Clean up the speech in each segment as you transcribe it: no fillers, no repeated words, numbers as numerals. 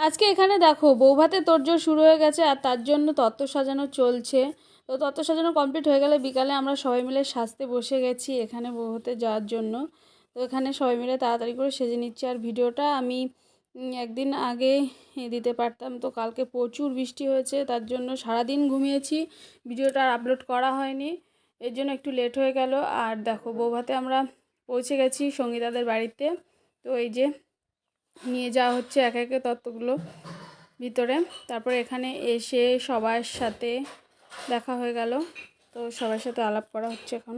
আজকে এখানে দেখো বৌভাতে তোড়জোড় শুরু হয়ে গেছে আর তার জন্য তত্ত্ব সাজানো চলছে। তো তত্ত্ব সাজানো কমপ্লিট হয়ে গেলে বিকালে আমরা সবাই মিলে সাজতে বসে গেছি এখানে বৌভাতে যাওয়ার জন্য। তো এখানে সবাই মিলে তাড়াতাড়ি করে সেজে নিচ্ছি। আর ভিডিওটা আমি একদিন আগে দিতে পারতাম, তো কালকে প্রচুর বৃষ্টি হয়েছে, তার জন্য সারাদিন ঘুমিয়েছি, ভিডিওটা আর আপলোড করা হয়নি, এর জন্য একটু লেট হয়ে গেল। আর দেখো বৌভাতে আমরা পৌঁছে গেছি সঙ্গীতাদের বাড়িতে। তো এই যে নিয়ে যাওয়া হচ্ছে একে একে তত্ত্বগুলো ভিতরে। তারপর এখানে এসে সবার সাথে দেখা হয়ে গেল, তো সবার সাথে আলাপ করা হচ্ছে এখন।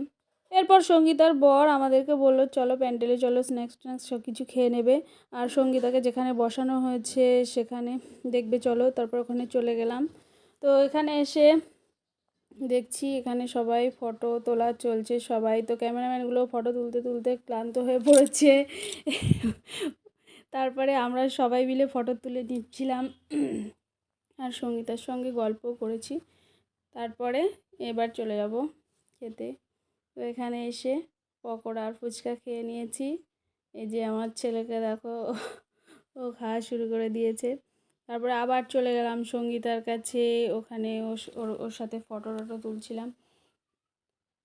এরপর সঙ্গীতার বর আমাদেরকে বললো চলো প্যান্ডেলে চলো, স্ন্যাক্স ট্যাক্স সব কিছু খেয়ে নেবে, আর সঙ্গীতাকে যেখানে বসানো হয়েছে সেখানে দেখবে চলো। তারপর ওখানে চলে গেলাম। তো এখানে এসে দেখছি এখানে সবাই ফটো তোলা চলছে, সবাই তো ক্যামেরাম্যানগুলো ফটো তুলতে তুলতে ক্লান্ত হয়ে পড়েছে। তারপরে আমরা সবাই মিলে ফটো তুলে নিচ্ছিলাম আর সঙ্গীতার সঙ্গে গল্প করেছি। তারপরে এবার চলে যাব খেতে। তো এখানে এসে পকোড়া আর ফুচকা খেয়ে নিয়েছি। এই যে আমার ছেলেকে দেখো, ও খাওয়া শুরু করে দিয়েছে। তারপরে আবার চলে গেলাম সঙ্গীতার কাছে, ওখানে ওর সাথে ফটো টটো তুলছিলাম।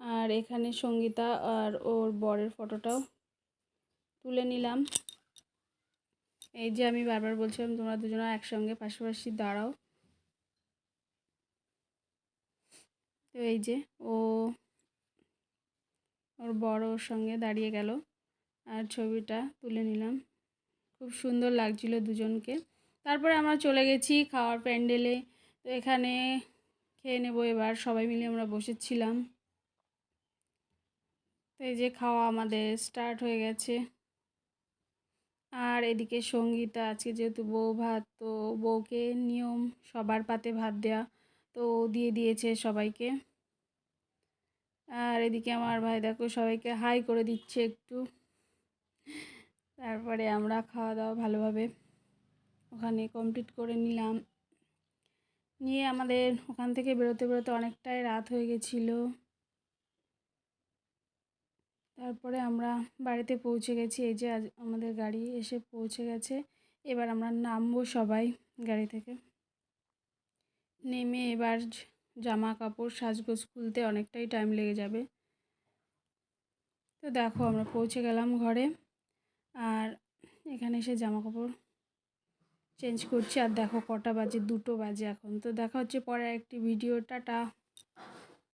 আর এখানে সঙ্গীতা আর ওর বরের ফটোটাও তুলে নিলাম। এই যে আমি বারবার বলছিলাম তোমরা দুজনে একসঙ্গে পাশাপাশি দাঁড়াও। তো এই যে ওর বড় ওর সঙ্গে দাঁড়িয়ে গেল আর ছবিটা তুলে নিলাম, খুব সুন্দর লাগছিল দুজনকে। তারপরে আমরা চলে গেছি খাওয়ার প্যান্ডেলে। তো এখানে খেয়ে নেবো এবার, সবাই মিলে আমরা বসেছিলাম। তো এই যে খাওয়া আমাদের স্টার্ট হয়ে গেছে। আর এদিকে সঙ্গীতা আজকে যেহেতু বউ ভাত, তো বউকে নিয়ম সবার পাতে ভাত দেওয়া, তো দিয়ে দিয়েছে সবাইকে। আর এদিকে আমার ভাই দেখো সবাইকে হাই করে দিচ্ছে একটু। তারপরে আমরা খাওয়া দাওয়া ভালোভাবে ওখানে কমপ্লিট করে নিলাম। নিয়ে আমাদের ওখান থেকে বেরোতে বেরোতে অনেকটাই রাত হয়ে গেছিলো। তারপরে আমরা বাড়িতে পৌঁছে গেছি। এই যে আজ আমাদের গাড়ি এসে পৌঁছে গেছে। এবার আমরা নামবো সবাই গাড়ি থেকে। নেমে এবার জামা কাপড় সাজগোজ খুলতে অনেকটাই টাইম লেগে যাবে। তো দেখো আমরা পৌঁছে গেলাম ঘরে, আর এখানে এসে জামা কাপড় চেঞ্জ করছি। আর দেখো কটা বাজে, 2টো বাজে এখন। তো দেখা হচ্ছে পরে একটি ভিডিও, টাটা।